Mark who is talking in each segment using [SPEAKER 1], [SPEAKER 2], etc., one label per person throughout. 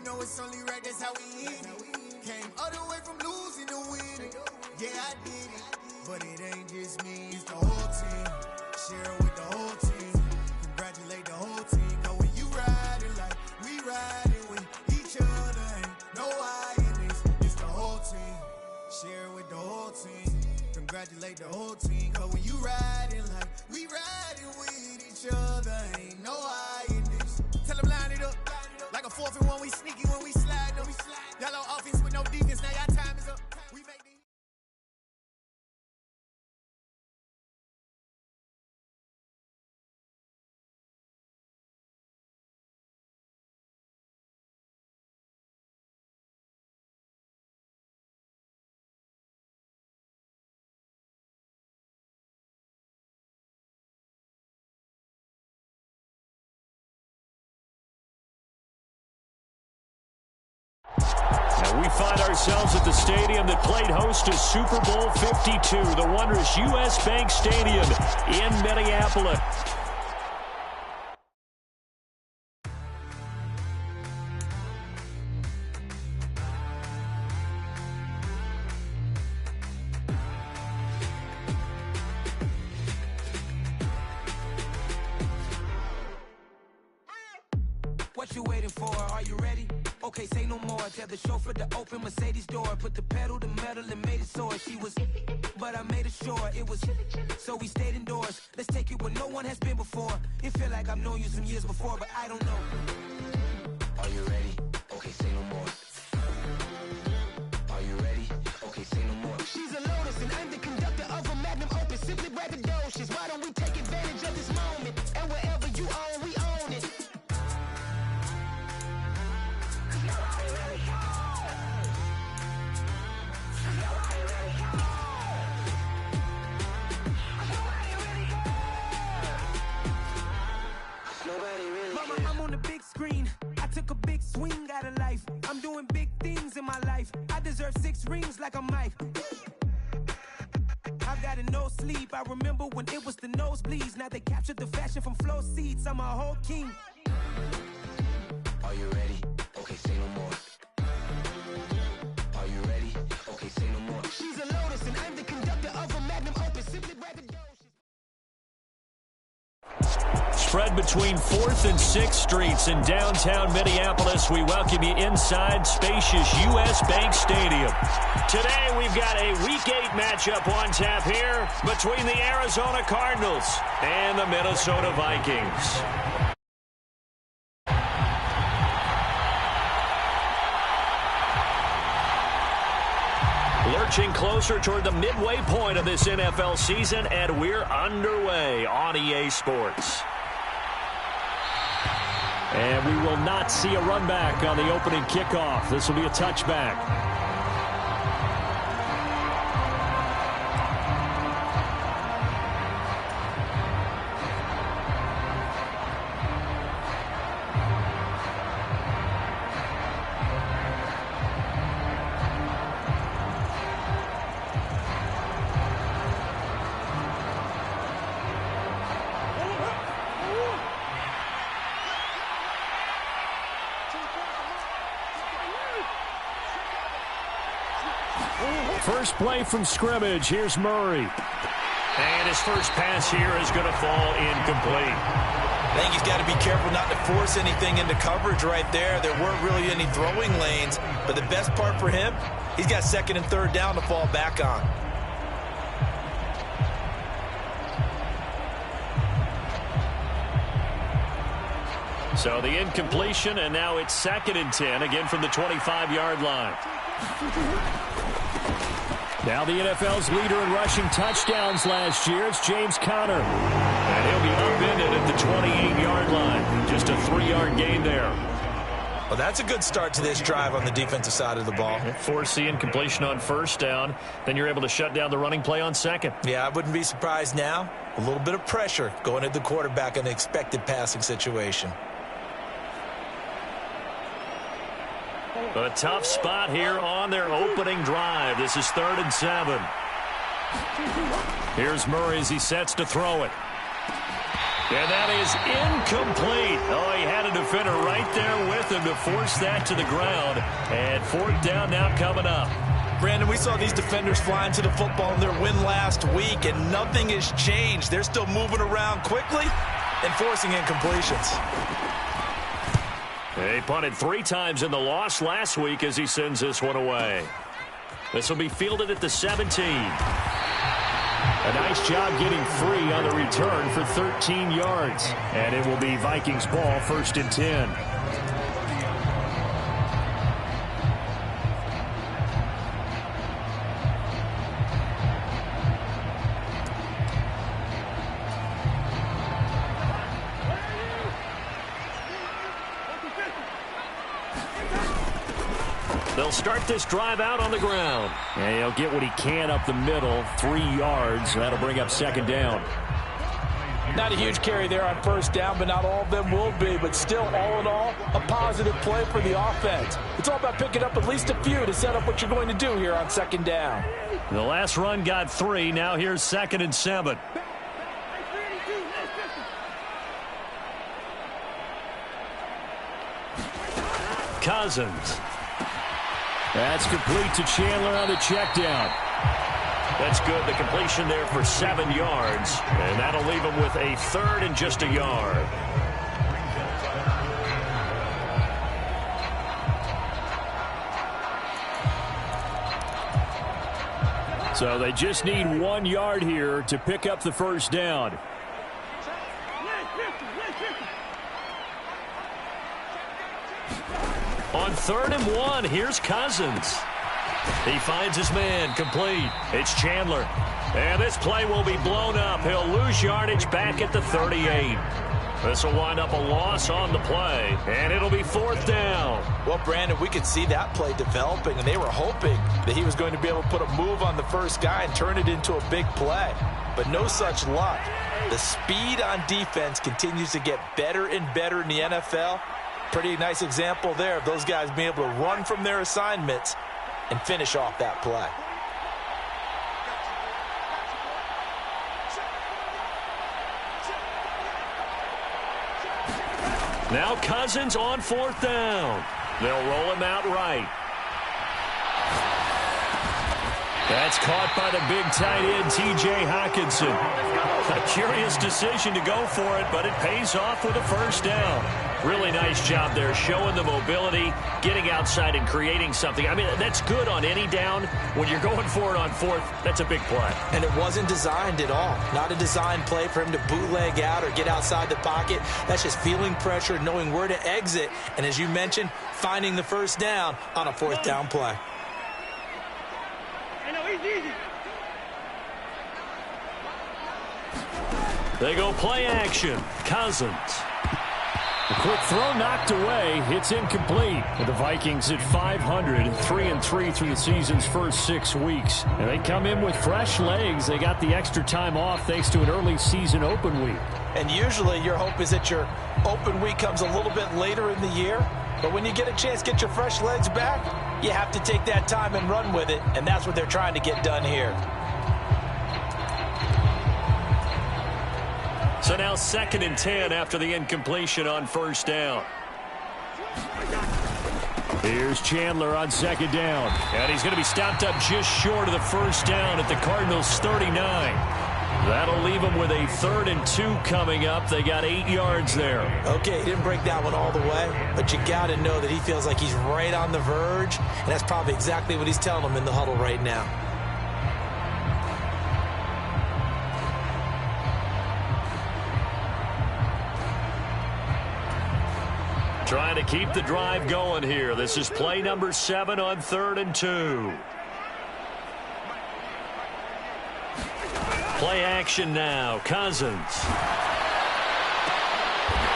[SPEAKER 1] you know it's only right, that's how we hit it. Came all the way from losing to winning. Yeah, I did it, but it ain't just me, it's the whole team. Share it with the whole team. Congratulate the whole team. Cause when you riding like we riding with each other, ain't no I in this, it's the whole team. Share it with the whole team. Congratulate the whole team. Cause when you riding like we riding with each other, ain't no I in this. Tell them line it up. Like a 4th and 1, we sneaky when we slide them. Y'all on offense with no defense, now y'all time is up. We make these.
[SPEAKER 2] And we find ourselves at the stadium that played host to Super Bowl 52, the wondrous U.S. Bank Stadium in Minneapolis.
[SPEAKER 3] What you waiting for? Are you ready? Okay, say no more. Tell the chauffeur to open Mercedes door. Put the pedal to metal and made it soar. She was, but I made it sure it was. So we stayed indoors. Let's take it where no one has been before. It feel like I've known you some years before, but I don't know. Are you ready? Okay, say no more. Are you ready? Okay, say no more. She's a Lotus and I'm the conductor of a Magnum Opus. Simply braggadocious. Why don't we take advantage of this moment? And wherever you own, we own it. Mama, I'm on the big screen. I took a big swing out of life. I'm doing big things in my life. I deserve 6 rings like a Mike. I've got no sleep. I remember when it was the nosebleeds. Now they captured the fashion from flow seats. I'm a whole king. Are you ready? Okay, say no more. Are you ready? Okay, say no more. She's a Lotus and I'm the conductor of a Magnum Opus. Simply braggadocious.
[SPEAKER 2] Spread between 4th and 6th Streets in downtown Minneapolis. We welcome you inside spacious U.S. Bank Stadium. Today we've got a Week 8 matchup on tap here between the Arizona Cardinals and the Minnesota Vikings. Lurching closer toward the midway point of this NFL season, and we're underway on EA Sports. And we will not see a run back on the opening kickoff. This will be a touchback. First play from scrimmage. Here's Murray. And his first pass here is going to fall incomplete.
[SPEAKER 4] I think he's got to be careful not to force anything into coverage right there. There weren't really any throwing lanes, but the best part for him, he's got 2nd and 3rd down to fall back on.
[SPEAKER 2] So the incompletion, and now it's 2nd and 10, again from the 25-yard line. Now the NFL's leader in rushing touchdowns last year, it's James Conner. And he'll be upended at the 28-yard line. Just a 3-yard gain there.
[SPEAKER 4] Well, that's a good start to this drive on the defensive side of the ball.
[SPEAKER 2] Force the incompletion on 1st down. Then you're able to shut down the running play on 2nd.
[SPEAKER 4] Yeah, I wouldn't be surprised now. A little bit of pressure going at the quarterback in an expected passing situation.
[SPEAKER 2] A tough spot here on their opening drive. This is 3rd and 7. Here's Murray as he sets to throw it. And that is incomplete. Oh, he had a defender right there with him to force that to the ground. And fourth down now coming up.
[SPEAKER 4] Brandon, we saw these defenders flying to the football in their win last week, and nothing has changed. They're still moving around quickly and forcing incompletions.
[SPEAKER 2] They punted 3 times in the loss last week as he sends this one away. This will be fielded at the 17. A nice job getting free on the return for 13 yards. And it will be Vikings ball, 1st and 10. They'll start this drive out on the ground. And he'll get what he can up the middle, 3 yards. That'll bring up 2nd down.
[SPEAKER 4] Not a huge carry there on 1st down, but not all of them will be. But still, all in all, a positive play for the offense. It's all about picking up at least a few to set up what you're going to do here on 2nd down.
[SPEAKER 2] The last run got 3. Now here's 2nd and 7. Cousins. That's complete to Chandler on the check down. That's good. The completion there for 7 yards. And that'll leave him with a 3rd and just a yard. So they just need 1 yard here to pick up the 1st down. On 3rd and 1, here's Cousins. He finds his man, complete. It's Chandler. And this play will be blown up. He'll lose yardage back at the 38. This will wind up a loss on the play, and it'll be 4th down.
[SPEAKER 4] Well, Brandon, we could see that play developing, and they were hoping that he was going to be able to put a move on the first guy and turn it into a big play. But no such luck. The speed on defense continues to get better and better in the NFL. Pretty nice example there of those guys being able to run from their assignments and finish off that play.
[SPEAKER 2] Now Cousins on 4th down. They'll roll him out right. That's caught by the big tight end, T.J. Hockenson. A curious decision to go for it, but it pays off with a 1st down. Really nice job there, showing the mobility, getting outside and creating something. I mean, that's good on any down. When you're going for it on 4th, that's a big play.
[SPEAKER 4] And it wasn't designed at all. Not a designed play for him to bootleg out or get outside the pocket. That's just feeling pressure, knowing where to exit, and as you mentioned, finding the 1st down on a 4th down play.
[SPEAKER 2] They go play action. Cousins. A quick throw knocked away. It's incomplete. And the Vikings at 500, 3-3 through the season's first 6 weeks. And they come in with fresh legs. They got the extra time off thanks to an early season open week.
[SPEAKER 4] And usually your hope is that your open week comes a little bit later in the year. But when you get a chance to get your fresh legs back, you have to take that time and run with it. And that's what they're trying to get done here.
[SPEAKER 2] So now 2nd and 10 after the incompletion on 1st down. Here's Chandler on 2nd down. And he's going to be stopped up just short of the 1st down at the Cardinals' 39. That'll leave them with a 3rd and 2 coming up. They got 8 yards there.
[SPEAKER 4] Okay, he didn't break that one all the way, but you got to know that he feels like he's right on the verge, and that's probably exactly what he's telling them in the huddle right now.
[SPEAKER 2] Trying to keep the drive going here. This is play number 7 on 3rd and 2. Play action now. Cousins.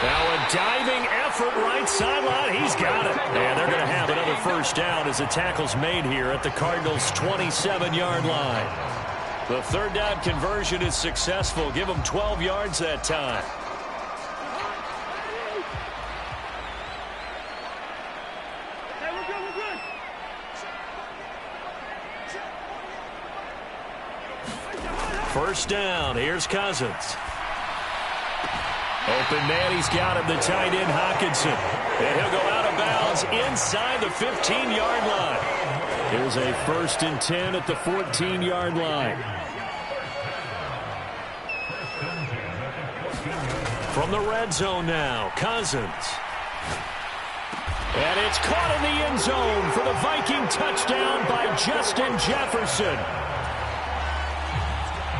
[SPEAKER 2] Now a diving effort right sideline. He's got it. And they're going to have another 1st down as the tackle's made here at the Cardinals' 27-yard line. The 3rd down conversion is successful. Give them 12 yards that time. First down. Here's Cousins. Open man, he's got him, the tight end, Hockenson. And he'll go out of bounds inside the 15-yard line. Here's a 1st and 10 at the 14-yard line. From the red zone now, Cousins. And it's caught in the end zone for the Viking touchdown by Justin Jefferson.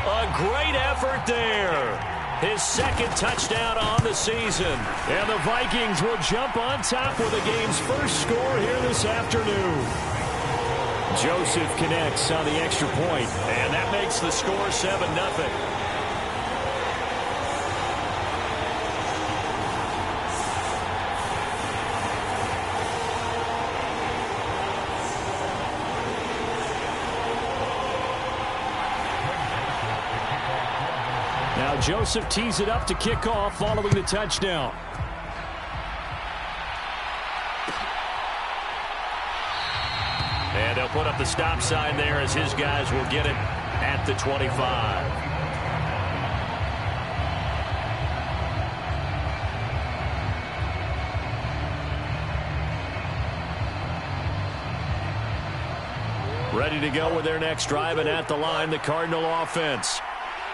[SPEAKER 2] A great effort there. His 2nd touchdown on the season. And the Vikings will jump on top with the game's first score here this afternoon. Joseph connects on the extra point, and that makes the score 7-0. Now Joseph tees it up to kick off following the touchdown. And they'll put up the stop sign there as his guys will get it at the 25. Ready to go with their next drive, and at the line, the Cardinal offense.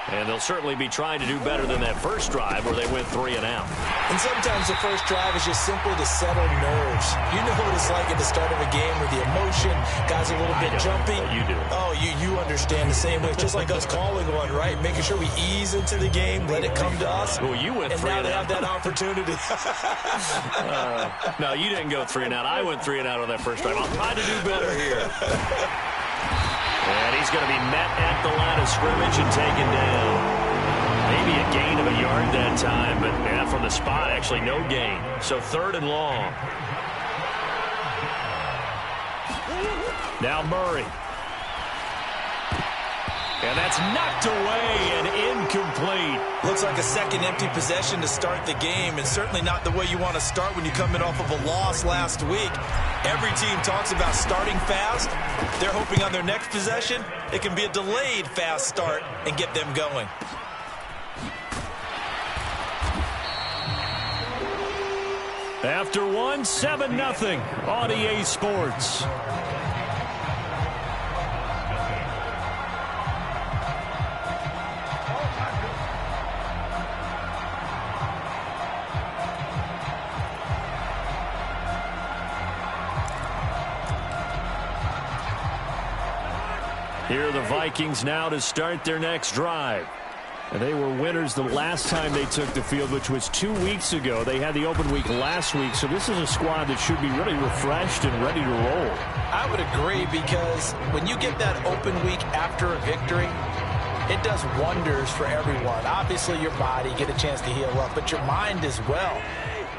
[SPEAKER 2] And they'll certainly be trying to do better than that first drive where they went 3 and out.
[SPEAKER 4] And sometimes the first drive is just simply to settle nerves. You know what it's like at the start of a game where the emotion, guys are a little bit jumpy.
[SPEAKER 2] You do.
[SPEAKER 4] Oh, you understand the same way. It's just like us calling one, right? Making sure we ease into the game, let it come to us.
[SPEAKER 2] Well, you went 3 and out.
[SPEAKER 4] And now they have that opportunity.
[SPEAKER 2] No, you didn't go 3 and out. I went 3 and out on that first drive. I'll try to do better here. And he's going to be met at the line of scrimmage and taken down. Maybe a gain of a yard that time, but yeah, from the spot, actually no gain. So 3rd and long. Now Murray. And that's knocked away and incomplete.
[SPEAKER 4] Looks like a second empty possession to start the game, and certainly not the way you want to start when you come in off of a loss last week. Every team talks about starting fast. They're hoping on their next possession, it can be a delayed fast start and get them going.
[SPEAKER 2] After 7-0 on EA Sports. Here are the Vikings now to start their next drive. And they were winners the last time they took the field, which was 2 weeks ago. They had the open week last week, so this is a squad that should be really refreshed and ready to roll.
[SPEAKER 4] I would agree, because when you get that open week after a victory, it does wonders for everyone. Obviously, your body, get a chance to heal up, but your mind as well.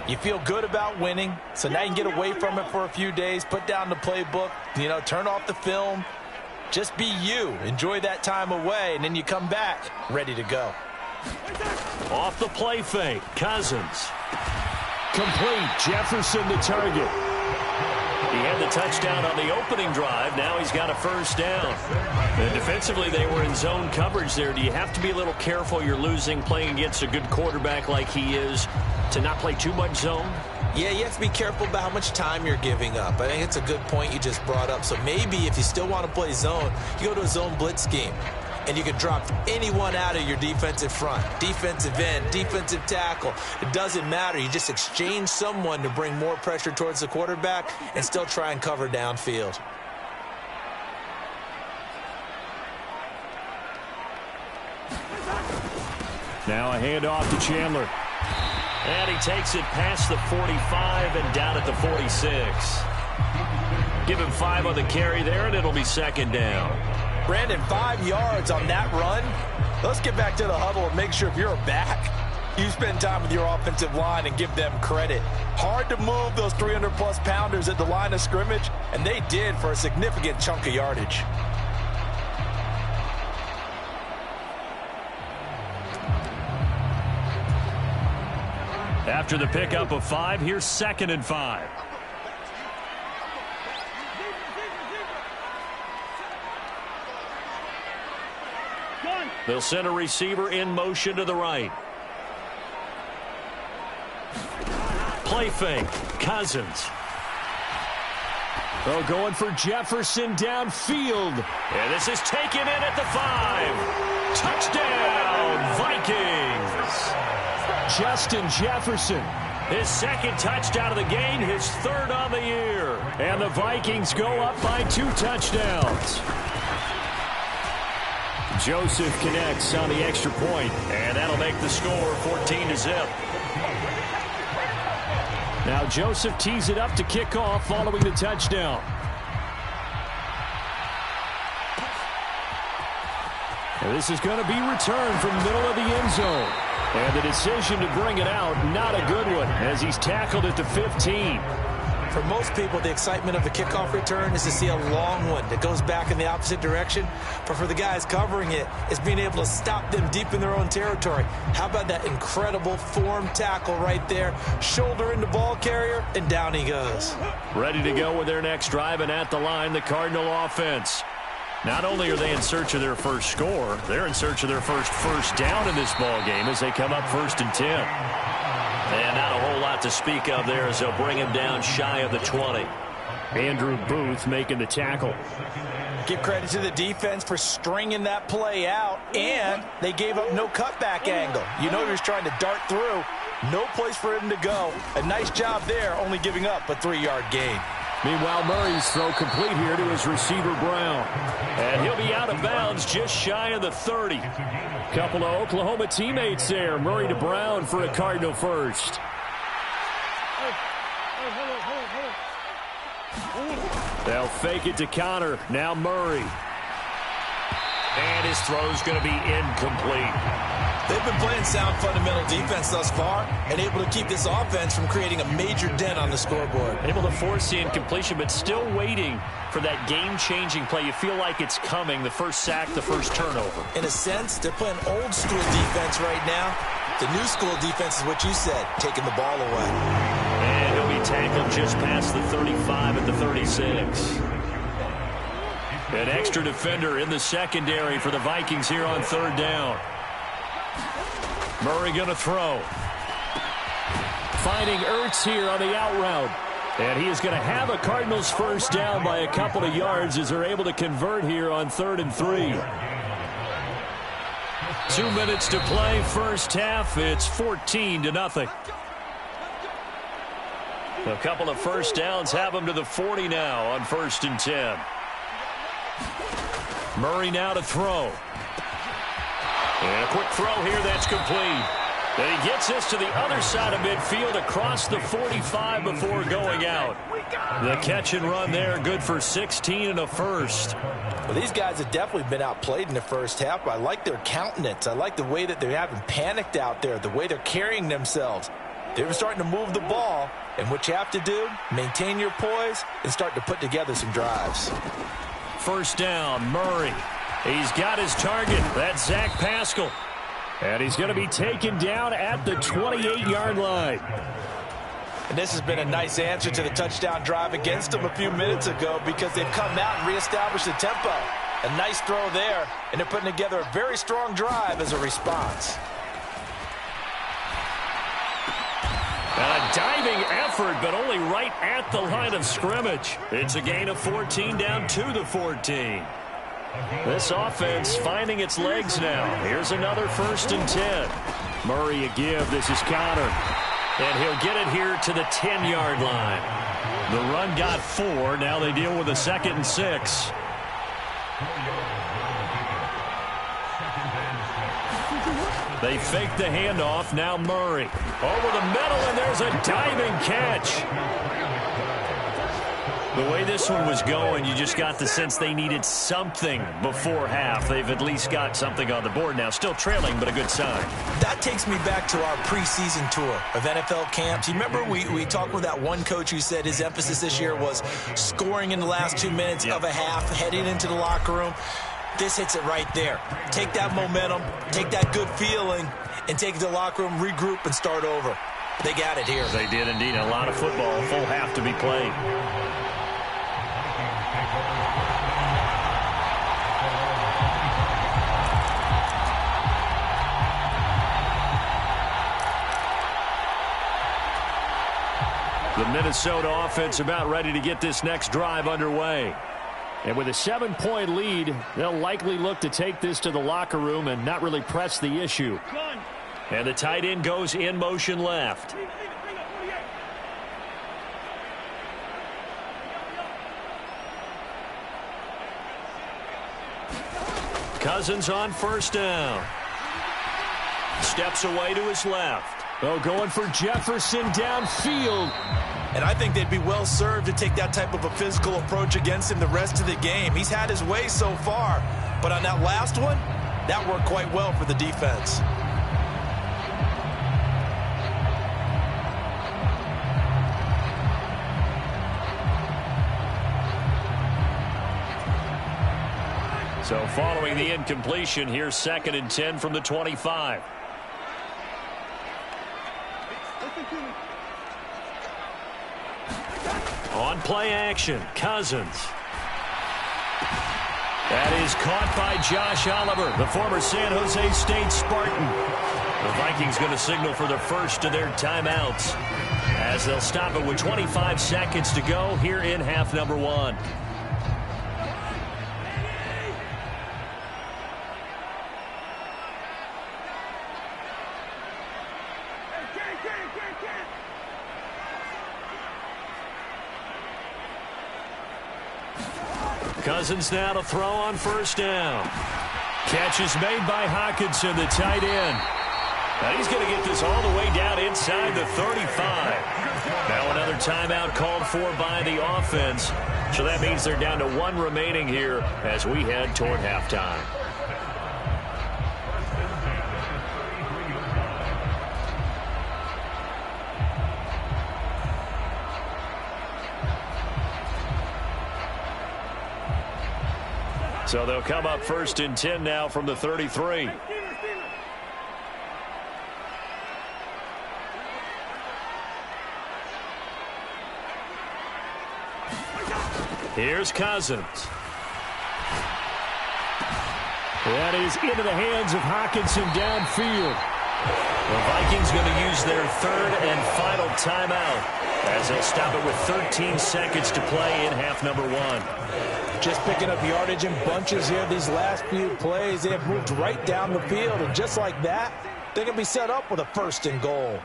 [SPEAKER 4] You feel good about winning, so now you can get away from it for a few days, put down the playbook, turn off the film. Just be you. Enjoy that time away, and then you come back ready to go.
[SPEAKER 2] Off the play fake, Cousins. Complete, Jefferson the target. He had the touchdown on the opening drive. Now he's got a first down. And defensively, they were in zone coverage there. Do you have to be a little careful? You're losing, playing against a good quarterback like he is, to not play too much zone?
[SPEAKER 4] Yeah, you have to be careful about how much time you're giving up. I think it's a good point you just brought up. So maybe if you still want to play zone, you go to a zone blitz scheme. And you can drop anyone out of your defensive front. Defensive end, defensive tackle. It doesn't matter. You just exchange someone to bring more pressure towards the quarterback and still try and cover downfield.
[SPEAKER 2] Now a handoff to Chandler. And he takes it past the 45 and down at the 46. Give him 5 on the carry there, and it'll be second down.
[SPEAKER 4] Brandon, 5 yards on that run. Let's get back to the huddle and make sure if you're a back, you spend time with your offensive line and give them credit. Hard to move those 300-plus pounders at the line of scrimmage, and they did for a significant chunk of yardage.
[SPEAKER 2] After the pickup of 5, here's 2nd and 5. They'll send a receiver in motion to the right. play fake. Cousins. Oh, going for Jefferson downfield. And this is taken in at the 5. Touchdown, Vikings. Justin Jefferson. His second touchdown of the game, his third on the year. And the Vikings go up by 2 touchdowns. Joseph connects on the extra point, and that'll make the score 14-0. Now Joseph tees it up to kick off following the touchdown. And this is going to be returned from the middle of the end zone. And the decision to bring it out, not a good one, as he's tackled at the 15.
[SPEAKER 4] For most people, the excitement of the kickoff return is to see a long one that goes back in the opposite direction. But for the guys covering it, it's being able to stop them deep in their own territory. How about that incredible form tackle right there? Shoulder in the ball carrier, and down he goes.
[SPEAKER 2] Ready to go with their next drive, and at the line, the Cardinal offense. Not only are they in search of their first score, they're in search of their first down in this ball game as they come up 1st and 10. And not a whole lot to speak of there as they'll bring him down shy of the 20. Andrew Booth making the tackle.
[SPEAKER 4] Give credit to the defense for stringing that play out, and they gave up no cutback angle. You know he was trying to dart through. No place for him to go. A nice job there, only giving up a 3-yard gain.
[SPEAKER 2] Meanwhile, Murray's throw complete here to his receiver, Brown. And he'll be out of bounds just shy of the 30. Couple of Oklahoma teammates there. Murray to Brown for a Cardinal first. They'll fake it to Connor. Now Murray. And his throw's going to be incomplete.
[SPEAKER 4] They've been playing sound fundamental defense thus far and able to keep this offense from creating a major dent on the scoreboard.
[SPEAKER 2] Able to force the incompletion, but still waiting for that game-changing play. You feel like it's coming, the first sack, the first turnover.
[SPEAKER 4] In a sense, they're playing old-school defense right now. The new school defense is what you said, taking the ball away.
[SPEAKER 2] And he'll be tackled just past the 35 at the 36. An extra defender in the secondary for the Vikings here on 3rd down. Murray going to throw. Finding Ertz here on the out route. And he is going to have a Cardinals first down by a couple of yards as they're able to convert here on 3rd and 3. 2 minutes to play, first half. It's 14-0. A couple of first downs have them to the 40 now on 1st and 10. Murray now to throw. And a quick throw here that's complete. And he gets this to the other side of midfield across the 45 before going out. The catch and run there, good for 16 and a first.
[SPEAKER 4] Well, these guys have definitely been outplayed in the first half, but I like their countenance. I like the way that they haven't panicked out there, the way they're carrying themselves. They were starting to move the ball, and what you have to do, maintain your poise and start to put together some drives.
[SPEAKER 2] First down, Murray. He's got his target. That's Zach Pascal. And he's going to be taken down at the 28-yard line.
[SPEAKER 4] And this has been a nice answer to the touchdown drive against them a few minutes ago because they've come out and reestablished the tempo. A nice throw there, and they're putting together a very strong drive as a response.
[SPEAKER 2] A diving effort, but only right at the line of scrimmage. It's a gain of 14 down to the 14. This offense finding its legs now. Here's another 1st and 10. Murray a give. This is Connor. And he'll get it here to the 10-yard line. The run got 4. Now they deal with a 2nd and 6. They fake the handoff. Now Murray. Over the middle, and there's a diving catch. The way this one was going, you just got the sense they needed something before half. They've at least got something on the board now. Still trailing, but a good sign.
[SPEAKER 4] That takes me back to our preseason tour of NFL camps. You remember we talked with that one coach who said his emphasis this year was scoring in the last 2 minutes of a half, heading into the locker room. This hits it right there. Take that momentum, take that good feeling, and take it to the locker room, regroup, and start over. They got it here.
[SPEAKER 2] They did indeed. A lot of football, full half to be played. The Minnesota offense about ready to get this next drive underway. And with a 7-point lead, they'll likely look to take this to the locker room and not really press the issue. And the tight end goes in motion left. Cousins on first down. Steps away to his left. Oh, going for Jefferson downfield.
[SPEAKER 4] And I think they'd be well served to take that type of a physical approach against him the rest of the game. He's had his way so far, but on that last one, that worked quite well for the defense.
[SPEAKER 2] So following the incompletion, here's 2nd and 10 from the 25. On play action, Cousins. That is caught by Josh Oliver, the former San Jose State Spartan. The Vikings going to signal for the first of their timeouts as they'll stop it with 25 seconds to go here in half number 1. Cousins now to throw on first down. Catch is made by Hockenson, the tight end. Now he's going to get this all the way down inside the 35. Now another timeout called for by the offense. So that means they're down to 1 remaining here as we head toward halftime. So they'll come up 1st and 10 now from the 33. Here's Cousins. That is into the hands of Hockenson downfield. The Vikings going to use their 3rd and final timeout as they'll stop it with 13 seconds to play in half number 1.
[SPEAKER 4] Just picking up yardage in bunches here these last few plays. They have moved right down the field, and just like that, they're going to be set up with a 1st and goal.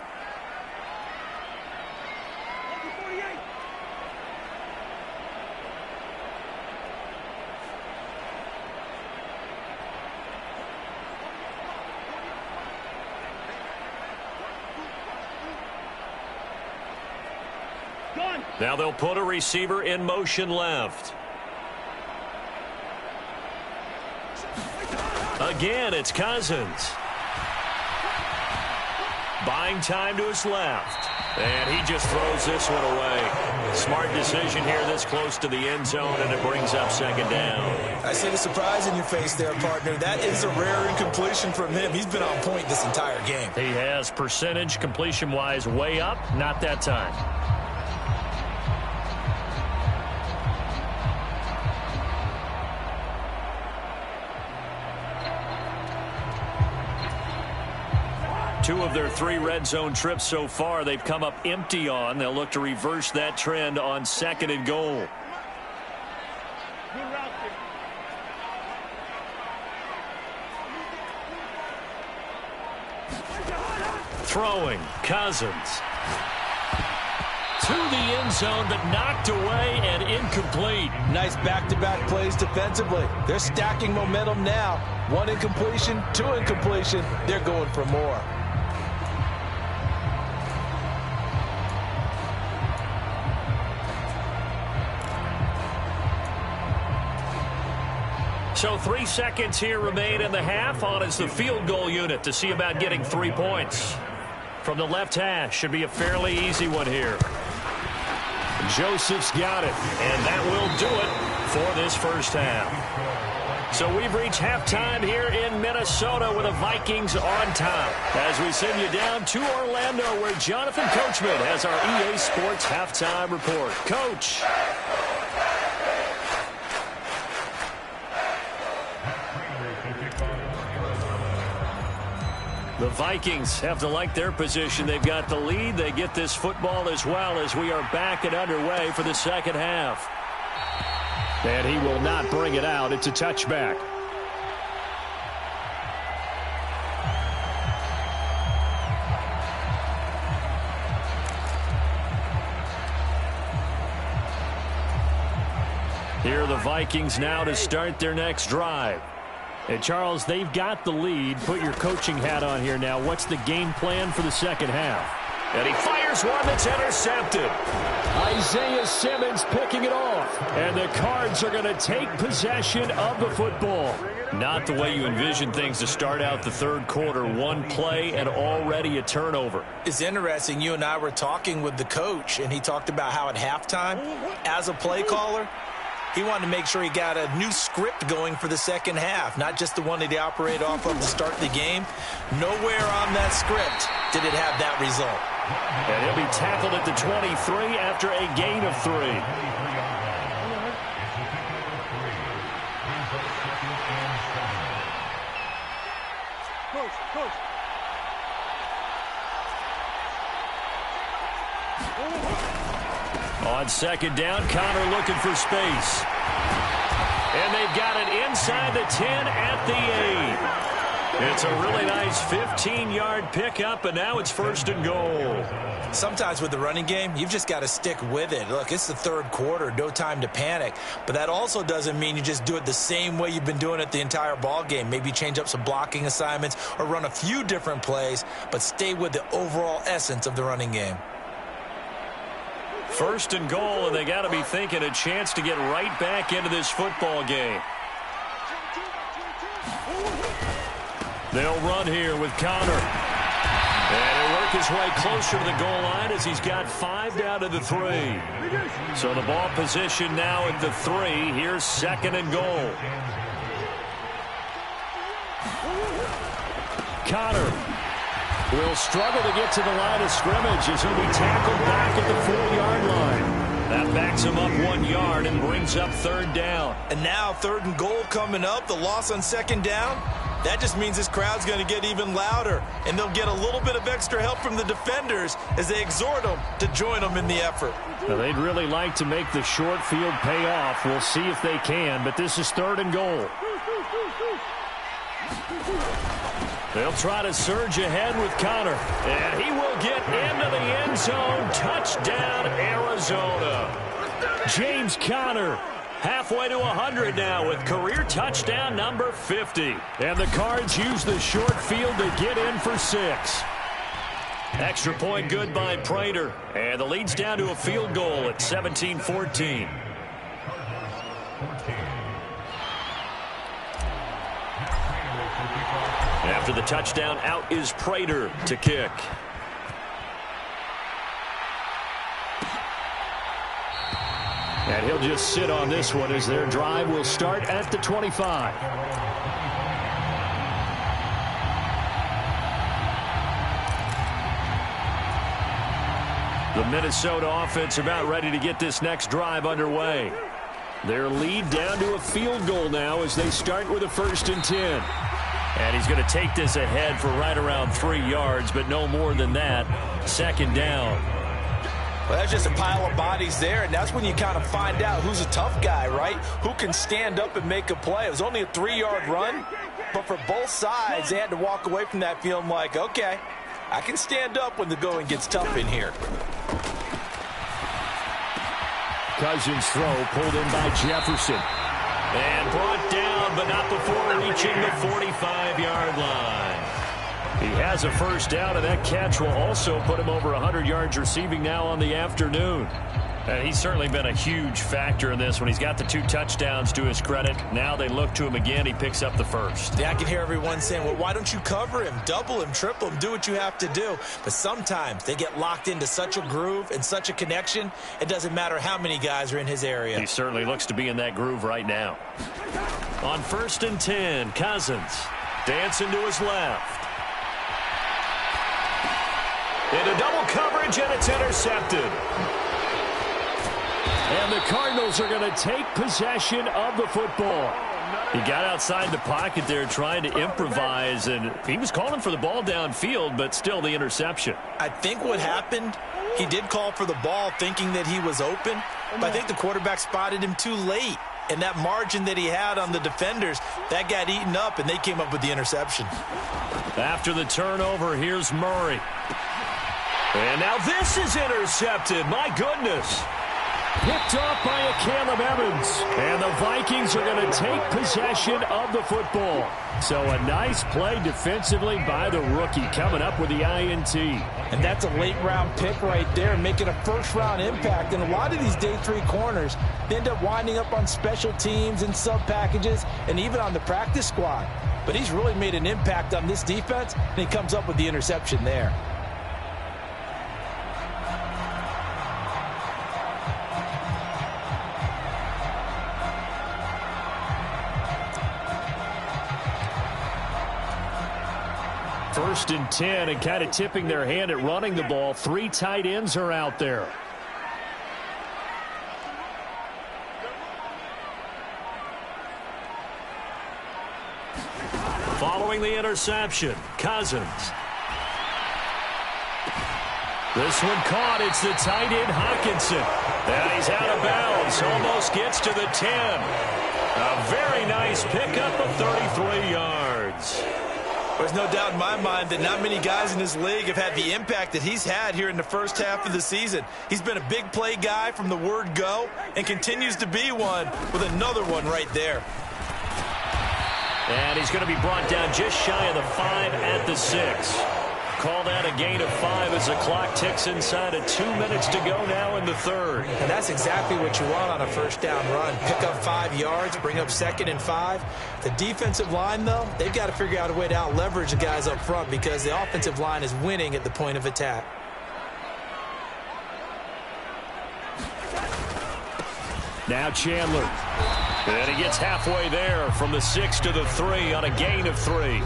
[SPEAKER 2] Now they'll put a receiver in motion left. Again, it's Cousins. Buying time to his left. And he just throws this one away. Smart decision here this close to the end zone, and it brings up 2nd down.
[SPEAKER 4] I see the surprise in your face there, partner. That is a rare incompletion from him. He's been on point this entire game.
[SPEAKER 2] He has percentage completion-wise way up, not that time. Two of their 3 red zone trips so far, they've come up empty on. They'll look to reverse that trend on 2nd and goal. Throwing, Cousins. To the end zone, but knocked away and incomplete.
[SPEAKER 4] Nice back-to-back plays defensively. They're stacking momentum now. 1 incompletion, 2 incompletion. They're going for more.
[SPEAKER 2] So 3 seconds here remain in the half. On is the field goal unit to see about getting 3 points. From the left hash, should be a fairly easy one here. Joseph's got it, and that will do it for this first half. So we've reached halftime here in Minnesota with the Vikings on top. As we send you down to Orlando, where Jonathan Coachman has our EA Sports halftime report. Coach. The Vikings have to like their position. They've got the lead. They get this football as well as we are back and underway for the second half. And he will not bring it out. It's a touchback. Here are the Vikings now to start their next drive. And Charles, they've got the lead. Put your coaching hat on here now. What's the game plan for the second half? And he fires one that's intercepted. Isaiah Simmons picking it off. And the Cards are going to take possession of the football. Not the way you envision things to start out the third quarter. One play and already a turnover.
[SPEAKER 4] It's interesting. You and I were talking with the coach, and he talked about how at halftime, as a play caller, he wanted to make sure he got a new script going for the second half, not just the one that he operated off of to start the game. Nowhere on that script did it have that result.
[SPEAKER 2] And he'll be tackled at the 23 after a gain of 3. On second down, Connor looking for space. And they've got it inside the 10 at the 8. It's a really nice 15-yard pickup, and now it's first and goal.
[SPEAKER 4] Sometimes with the running game, you've just got to stick with it. Look, it's the third quarter, no time to panic. But that also doesn't mean you just do it the same way you've been doing it the entire ball game. Maybe change up some blocking assignments or run a few different plays, but stay with the overall essence of the running game.
[SPEAKER 2] First and goal, and they got to be thinking a chance to get right back into this football game. They'll run here with Connor. And he'll work his way closer to the goal line as he's got 5 down to the 3. So the ball position now at the 3. Here's second and goal. Connor will struggle to get to the line of scrimmage as he'll be tackled back at the 4-yard line. That backs him up 1 yard and brings up third down.
[SPEAKER 4] And now third and goal coming up, the loss on second down. That just means this crowd's going to get even louder, and they'll get a little bit of extra help from the defenders as they exhort them to join them in the effort.
[SPEAKER 2] Now, they'd really like to make the short field pay off. We'll see if they can, but this is third and goal. They'll try to surge ahead with Connor, and he will get into the end zone. Touchdown, Arizona. James Conner halfway to 100 now with career touchdown number 50. And the Cards use the short field to get in for 6. Extra point good by Prater, and the lead's down to a field goal at 17-14. After the touchdown, out is Prater to kick. And he'll just sit on this one as their drive will start at the 25. The Minnesota offense about ready to get this next drive underway. Their lead down to a field goal now as they start with a 1st and 10. And he's going to take this ahead for right around 3 yards, but no more than that. Second down.
[SPEAKER 4] Well, that's just a pile of bodies there, and that's when you kind of find out who's a tough guy, right? Who can stand up and make a play. It was only a 3-yard run, but for both sides, they had to walk away from that feeling like, okay, I can stand up when the going gets tough in here.
[SPEAKER 2] Cousins' throw pulled in by Jefferson. And brought down, but not before reaching the 45-yard line. He has a first down, and that catch will also put him over 100 yards receiving now on the afternoon. And he's certainly been a huge factor in this when he's got the 2 touchdowns to his credit. Now they look to him again. He picks up the first.
[SPEAKER 4] Yeah, I can hear everyone saying, well, why don't you cover him, double him, triple him, do what you have to do. But sometimes they get locked into such a groove and such a connection, it doesn't matter how many guys are in his area.
[SPEAKER 2] He certainly looks to be in that groove right now. On 1st and 10, Cousins dancing to his left. Into double coverage, and it's intercepted. And the Cardinals are going to take possession of the football. He got outside the pocket there trying to improvise, and he was calling for the ball downfield, but still the interception.
[SPEAKER 4] I think what happened, he did call for the ball thinking that he was open, but I think the quarterback spotted him too late. And that margin that he had on the defenders, that got eaten up, and they came up with the interception.
[SPEAKER 2] After the turnover, here's Murray. And now this is intercepted. My goodness. Picked off by a Caleb Evans. And the Vikings are going to take possession of the football. So a nice play defensively by the rookie, coming up with the INT.
[SPEAKER 4] And that's a late-round pick right there, making a first-round impact. And a lot of these day 3 corners, they end up winding up on special teams and sub-packages and even on the practice squad. But he's really made an impact on this defense, and he comes up with the interception there.
[SPEAKER 2] First and 10, and kind of tipping their hand at running the ball. 3 tight ends are out there. Following the interception, Cousins. This one caught. It's the tight end, Hawkinson. And he's out of bounds. Almost gets to the 10. A very nice pickup of 33 yards.
[SPEAKER 4] There's no doubt in my mind that not many guys in this league have had the impact that he's had here in the first half of the season. He's been a big play guy from the word go and continues to be one with another one right there.
[SPEAKER 2] And he's going to be brought down just shy of the 5 at the 6. Called out a gain of 5 as the clock ticks inside of 2 minutes to go now in the third.
[SPEAKER 4] And that's exactly what you want on a first down run. Pick up 5 yards, bring up 2nd and 5. The defensive line, though, they've got to figure out a way to out-leverage the guys up front because the offensive line is winning at the point of attack.
[SPEAKER 2] Now Chandler. And he gets halfway there from the 6 to the 3 on a gain of 3.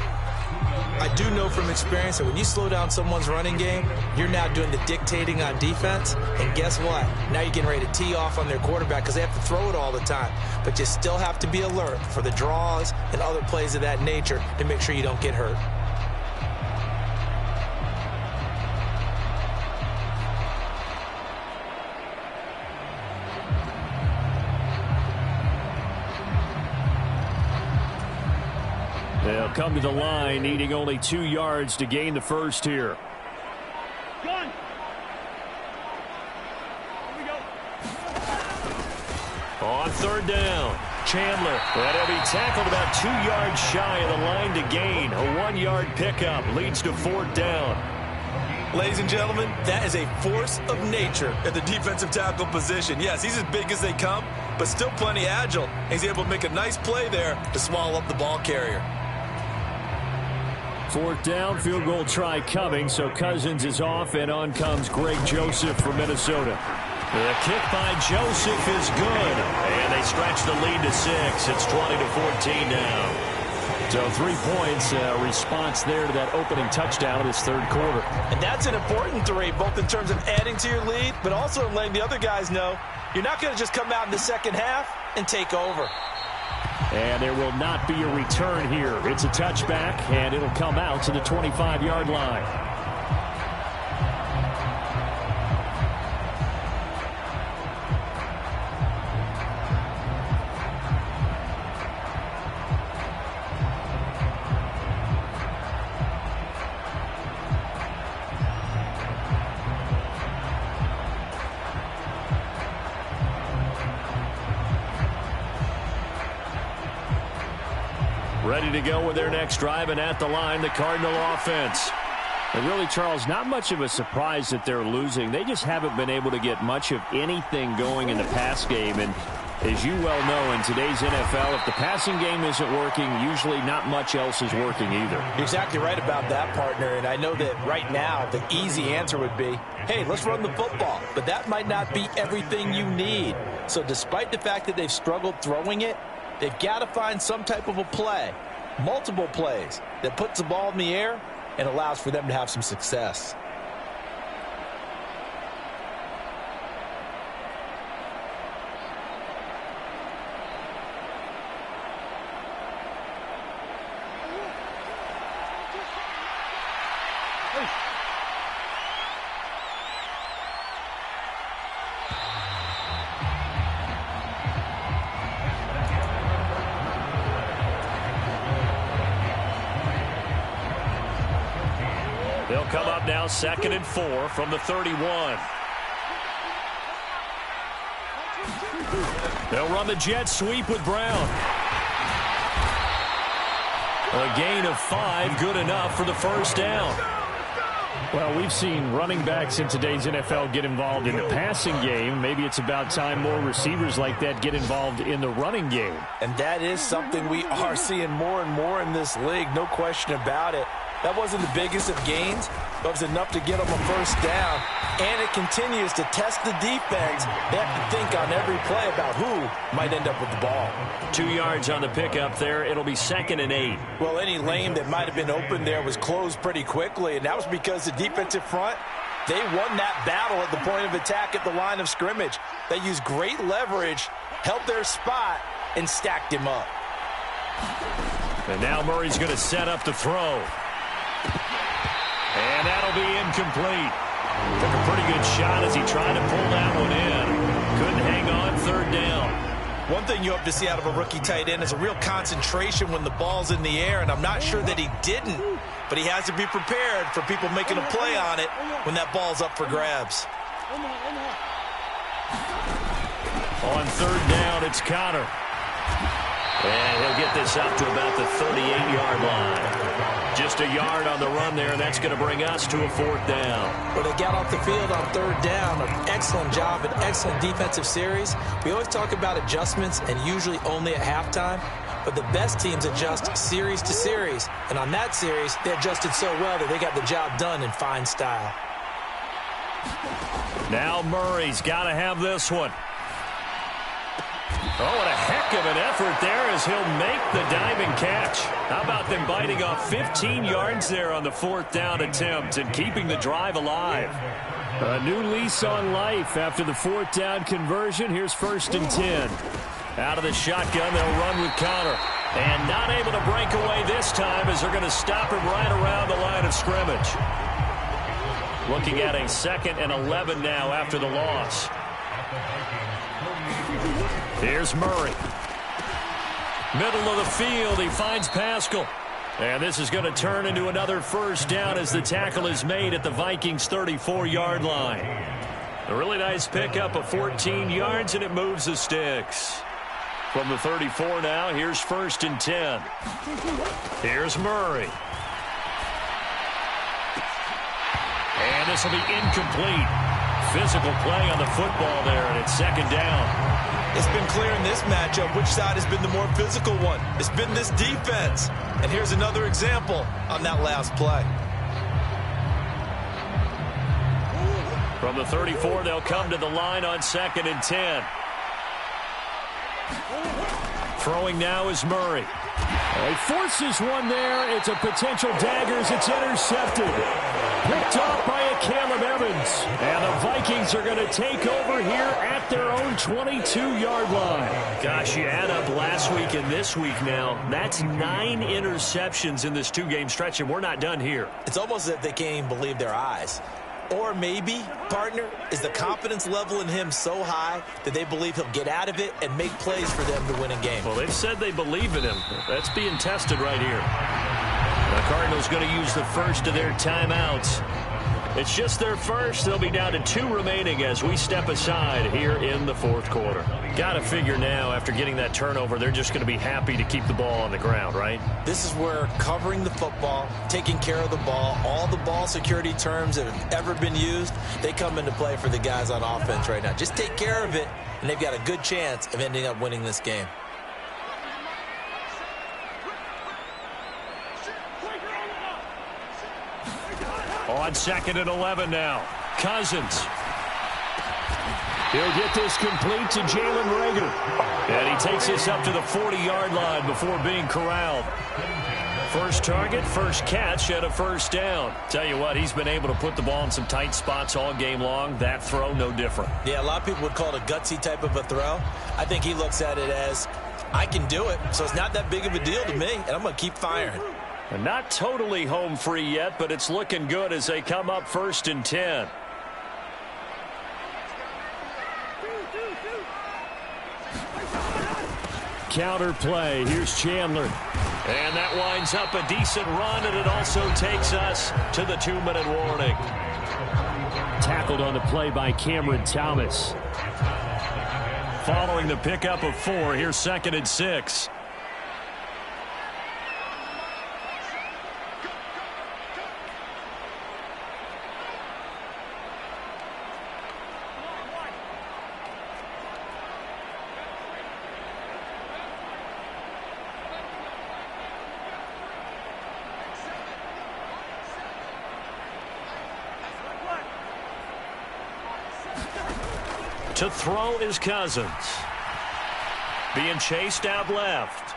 [SPEAKER 4] I do know from experience that when you slow down someone's running game, you're now doing the dictating on defense. And guess what? Now you're getting ready to tee off on their quarterback because they have to throw it all the time. But you still have to be alert for the draws and other plays of that nature to make sure you don't get hurt.
[SPEAKER 2] They'll come to the line, needing only 2 yards to gain the first here. On 3rd down, Chandler. And he'll be tackled about 2 yards shy of the line to gain. A 1-yard pickup leads to 4th down.
[SPEAKER 4] Ladies and gentlemen, that is a force of nature at the defensive tackle position. Yes, he's as big as they come, but still plenty agile. He's able to make a nice play there to swallow up the ball carrier.
[SPEAKER 2] 4th down, field goal try coming, so Cousins is off, and on comes Greg Joseph from Minnesota. The kick by Joseph is good, and they stretch the lead to 6. It's 20-14 now. So 3 points, response there to that opening touchdown of this third quarter.
[SPEAKER 4] And that's an important 3, both in terms of adding to your lead, but also in letting the other guys know you're not going to just come out in the second half and take over.
[SPEAKER 2] And there will not be a return here. It's a touchback, and it'll come out to the 25-yard line. Ready to go with their next drive, and at the line, the Cardinal offense. And really, Charles, not much of a surprise that they're losing. They just haven't been able to get much of anything going in the pass game. And as you well know, in today's NFL, if the passing game isn't working, usually not much else is working either.
[SPEAKER 4] You're exactly right about that, partner. And I know that right now the easy answer would be, hey, let's run the football. But that might not be everything you need. So despite the fact that they've struggled throwing it, they've got to find some type of a play, multiple plays, that puts the ball in the air and allows for them to have some success.
[SPEAKER 2] come up now 2nd and 4 from the 31. They'll run the jet sweep with Brown. A gain of 5, good enough for the first down.
[SPEAKER 5] Well, we've seen running backs in today's NFL get involved in the passing game. Maybe it's about time more receivers like that get involved in the running game.
[SPEAKER 4] And that is something we are seeing more and more in this league, no question about it. That wasn't the biggest of gains, but it was enough to get them a first down. And it continues to test the defense. They have to think on every play about who might end up with the ball.
[SPEAKER 2] 2 yards on the pickup there. It'll be 2nd and 8.
[SPEAKER 4] Well, any lane that might have been open there was closed pretty quickly, and that was because the defensive front, they won that battle at the point of attack at the line of scrimmage. They used great leverage, held their spot, and stacked him up.
[SPEAKER 2] And now Murray's going to set up the throw. And that'll be incomplete. Took a pretty good shot as he tried to pull that one in. Couldn't hang on, 3rd down.
[SPEAKER 4] One thing you hope to see out of a rookie tight end is a real concentration when the ball's in the air, and I'm not sure that he didn't, but he has to be prepared for people making a play on it when that ball's up for grabs.
[SPEAKER 2] On 3rd down, it's Connor. And he'll get this up to about the 38-yard line. Just a yard on the run there, and that's going to bring us to a 4th down.
[SPEAKER 4] Well, they got off the field on 3rd down. An excellent job, an excellent defensive series. We always talk about adjustments, and usually only at halftime. But the best teams adjust series to series. And on that series, they adjusted so well that they got the job done in fine style.
[SPEAKER 2] Now Murray's got to have this one. Oh, what a heck of an effort there as he'll make the diving catch. How about them biting off 15 yards there on the 4th down attempt and keeping the drive alive?
[SPEAKER 5] A new lease on life after the 4th down conversion. Here's 1st and 10.
[SPEAKER 2] Out of the shotgun, they'll run with Connor. And not able to break away this time as they're going to stop him right around the line of scrimmage. Looking at a 2nd and 11 now after the loss. Here's Murray. Middle of the field, he finds Pascal. And this is going to turn into another first down as the tackle is made at the Vikings' 34-yard line. A really nice pickup of 14 yards, and it moves the sticks. From the 34 now, here's 1st and 10. Here's Murray. And this will be incomplete. Physical play on the football there, and it's 2nd down.
[SPEAKER 4] It's been clear in this matchup which side has been the more physical one. It's been this defense. And here's another example on that last play.
[SPEAKER 2] From the 34, they'll come to the line on 2nd and 10. Throwing now is Murray.
[SPEAKER 5] He forces one there. It's a potential dagger as it's intercepted. Picked off by a Caleb Evans. And the Vikings are going to take over here at their own 22-yard line.
[SPEAKER 2] Gosh, you add up last week and this week now. That's 9 interceptions in this 2-game stretch, and we're not done here.
[SPEAKER 4] It's almost as if they can't even believe their eyes. Or maybe, partner, is the confidence level in him so high that they believe he'll get out of it and make plays for them to win a game.
[SPEAKER 2] Well, they've said they believe in him. That's being tested right here. The Cardinals going to use the first of their timeouts. It's just their first. They'll be down to 2 remaining as we step aside here in the 4th quarter. Got to figure now, after getting that turnover, they're just going to be happy to keep the ball on the ground, right?
[SPEAKER 4] This is where covering the football, taking care of the ball, all the ball security terms that have ever been used, they come into play for the guys on offense right now. Just take care of it, and they've got a good chance of ending up winning this game.
[SPEAKER 2] On 2nd and 11 now. Cousins.
[SPEAKER 5] He'll get this complete to Jalen Reagor.
[SPEAKER 2] And he takes this up to the 40-yard line before being corralled. First target, first catch, and a first down. Tell you what, he's been able to put the ball in some tight spots all game long. That throw, no different.
[SPEAKER 4] Yeah, a lot of people would call it a gutsy type of a throw. I think he looks at it as, I can do it, so it's not that big of a deal to me, and I'm going to keep firing.
[SPEAKER 2] And not totally home free yet, but it's looking good as they come up 1st and 10.
[SPEAKER 5] Counter play. Here's Chandler.
[SPEAKER 2] And that winds up a decent run, and it also takes us to the 2-minute warning.
[SPEAKER 5] Tackled on the play by Cameron Thomas.
[SPEAKER 2] Following the pickup of 4, here's 2nd and 6. To throw is Cousins. Being chased out left.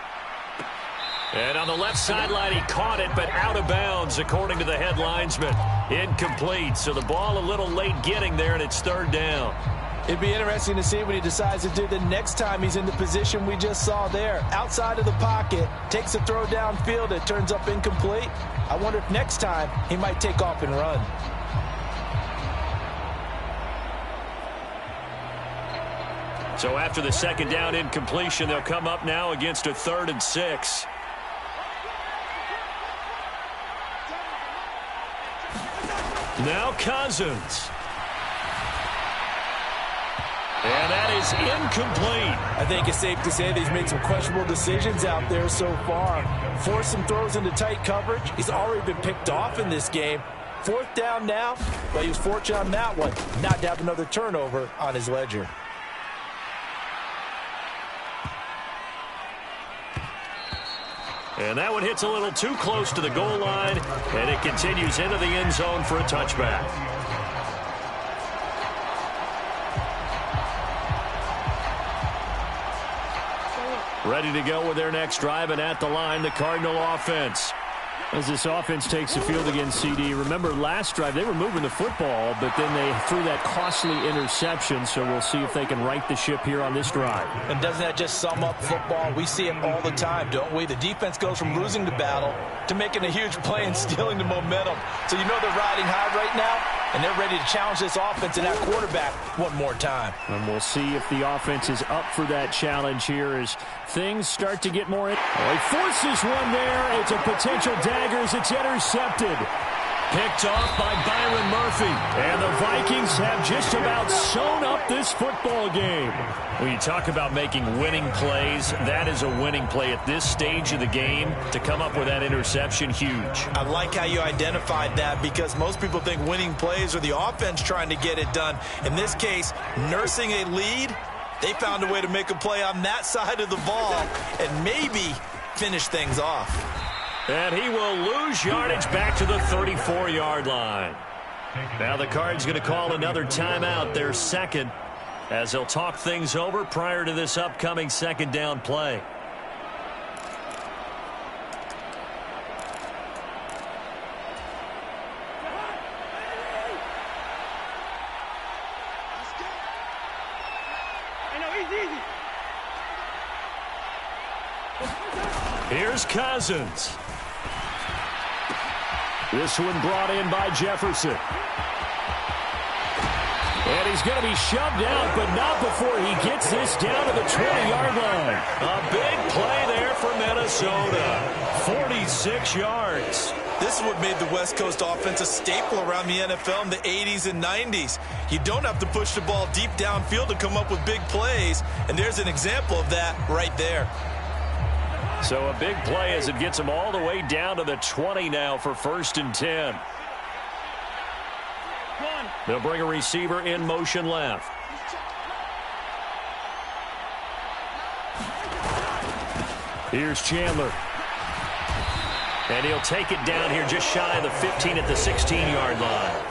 [SPEAKER 2] And on the left sideline, he caught it, but out of bounds, according to the head linesman. Incomplete, so the ball a little late getting there, and it's 3rd down.
[SPEAKER 4] It'd be interesting to see what he decides to do the next time he's in the position we just saw there. Outside of the pocket, takes a throw downfield, it turns up incomplete. I wonder if next time he might take off and run.
[SPEAKER 2] So after the 2nd down incompletion, they'll come up now against a 3rd and 6. Now Cousins. And that is incomplete.
[SPEAKER 4] I think it's safe to say that he's made some questionable decisions out there so far. Forced some throws into tight coverage. He's already been picked off in this game. 4th down now, but he was fortunate on that one not to have another turnover on his ledger.
[SPEAKER 2] And that one hits a little too close to the goal line, and it continues into the end zone for a touchback. Ready to go with their next drive, and at the line, the Cardinal offense.
[SPEAKER 5] As this offense takes the field against CD, remember last drive they were moving the football, but then they threw that costly interception, so we'll see if they can right the ship here on this drive.
[SPEAKER 4] And doesn't that just sum up football? We see it all the time, don't we? The defense goes from losing the battle to making a huge play and stealing the momentum. So you know they're riding high right now, and they're ready to challenge this offense and that quarterback one more time.
[SPEAKER 5] And we'll see if the offense is up for that challenge here as things start to get more. Oh, he forces one there. It's a potential dagger as it's intercepted.
[SPEAKER 2] Picked off by Byron Murphy.
[SPEAKER 5] And the Vikings have just about sewn up this football game.
[SPEAKER 2] When you talk about making winning plays, that is a winning play at this stage of the game. To come up with that interception, huge.
[SPEAKER 4] I like how you identified that because most people think winning plays are the offense trying to get it done. In this case, nursing a lead, they found a way to make a play on that side of the ball and maybe finish things off.
[SPEAKER 2] And he will lose yardage back to the 34-yard line. Now the Cards going to call another timeout, their 2nd, as they'll talk things over prior to this upcoming 2nd down play. Here's Cousins.
[SPEAKER 5] This one brought in by Jefferson. And he's going to be shoved out, but not before he gets this down to the 20-yard line.
[SPEAKER 2] A big play there for Minnesota. 46 yards.
[SPEAKER 4] This is what made the West Coast offense a staple around the NFL in the 80s and 90s. You don't have to push the ball deep downfield to come up with big plays, and there's an example of that right there.
[SPEAKER 2] So a big play as it gets them all the way down to the 20 now for 1st and 10. They'll bring a receiver in motion left.
[SPEAKER 5] Here's Chandler.
[SPEAKER 2] And he'll take it down here just shy of the 15 at the 16-yard line.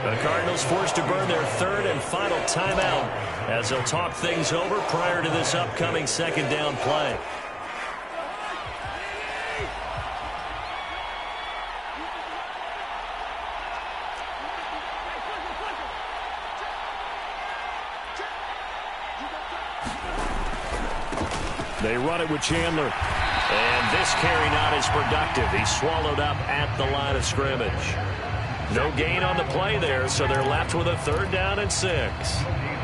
[SPEAKER 2] The Cardinals forced to burn their 3rd and final timeout as they'll talk things over prior to this upcoming 2nd down play.
[SPEAKER 5] They run it with Chandler.
[SPEAKER 2] And this carry not as productive. He's swallowed up at the line of scrimmage. No gain on the play there, so they're left with a 3rd down and 6.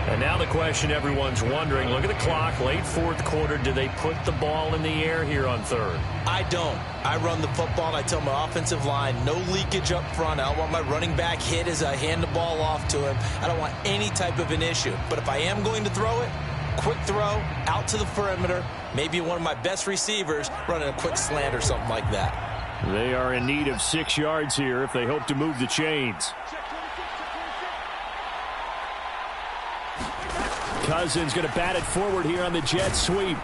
[SPEAKER 2] And now the question everyone's wondering, look at the clock, late fourth quarter, do they put the ball in the air here on third?
[SPEAKER 4] I don't. I run the football, and I tell my offensive line, no leakage up front. I don't want my running back hit as I hand the ball off to him. I don't want any type of an issue. But if I am going to throw it, quick throw, out to the perimeter, maybe one of my best receivers running a quick slant or something like that.
[SPEAKER 5] They are in need of 6 yards here if they hope to move the chains. Cousins going to bat it forward here on the jet sweep.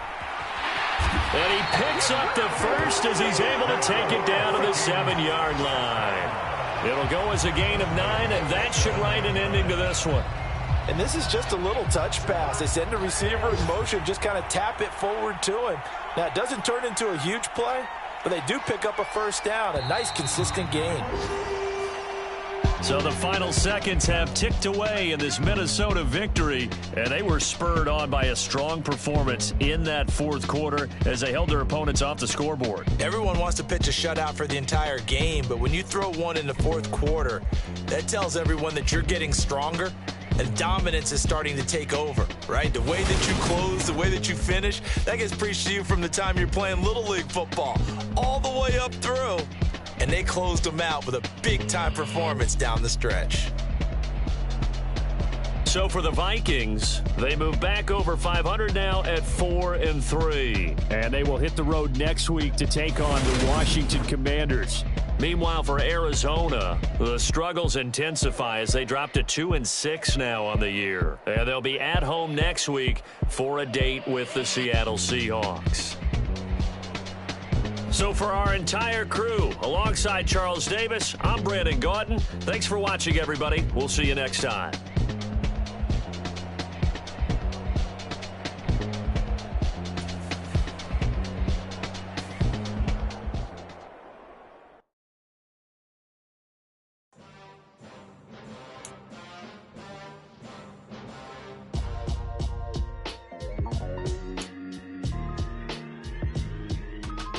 [SPEAKER 5] And he picks up the first as he's able to take it down to the 7-yard line. It'll go as a gain of 9, and that should write an ending to this one.
[SPEAKER 4] And this is just a little touch pass. They send the receiver in motion, just kind of tap it forward to him. Now, it doesn't turn into a huge play, but they do pick up a first down, a nice, consistent gain.
[SPEAKER 2] So the final seconds have ticked away in this Minnesota victory, and they were spurred on by a strong performance in that fourth quarter as they held their opponents off the scoreboard.
[SPEAKER 4] Everyone wants to pitch a shutout for the entire game, but when you throw one in the fourth quarter, that tells everyone that you're getting stronger and dominance is starting to take over, right? The way that you close, the way that you finish, that gets preached to you from the time you're playing Little League football all the way up through. And they closed them out with a big-time performance down the stretch.
[SPEAKER 2] So for the Vikings, they move back over 500 now at 4-3.
[SPEAKER 5] And they will hit the road next week to take on the Washington Commanders.
[SPEAKER 2] Meanwhile, for Arizona, the struggles intensify as they drop to 2-6 now on the year. And they'll be at home next week for a date with the Seattle Seahawks. So for our entire crew, alongside Charles Davis, I'm Brandon Gaudin. Thanks for watching, everybody. We'll see you next time.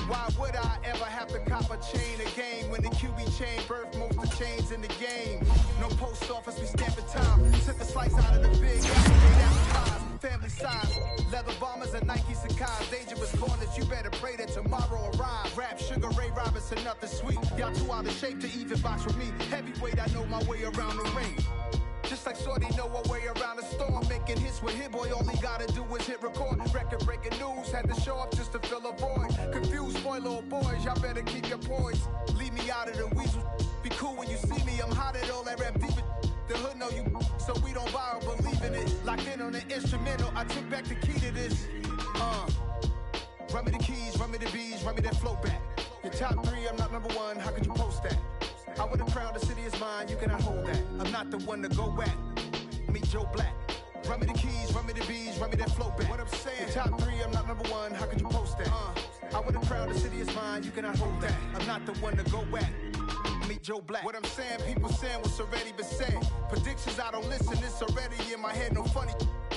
[SPEAKER 1] Why would I ever have to cop a chain a game when the QB chain birthed most of the chains in the game? No post office, we stamping time. Took a slice out of the big, straight out pies, family size. Leather bombers and Nike Sacai's. Dangerous corners, you better pray that tomorrow arrive. Rap, Sugar Ray Robinson, nothing sweet. Y'all too out of shape to even box with me. Heavyweight, I know my way around the ring. Just like Shorty know a way around the storm. Making hits with Hit Boy, all he gotta do is hit record. Record-breaking news, had to show up just to fill a void. Confused boy, little boys, y'all better keep your poise. Leave me out of the weasel. Be cool when you see me, I'm hot at all that rap deep. The hood know you, so we don't borrow, believe in it. Locked in on the instrumental, I took back the key to this. Run me the keys, run me the bees, run me that flow back. Your top 3, I'm not number 1, how could you post that? I would have crowned the city is mine, you cannot hold that. I'm not the one to go at. Meet Joe Black. Run me the keys, run me the bees, run me that flow back. What I'm saying, your top 3, I'm not number 1, how could you post that? I would have crowned the city is mine, you cannot hold that. I'm not the one to go at. Meet Joe Black. What I'm saying, people saying what's already been said. Predictions, I don't listen, it's already in my head, no funny.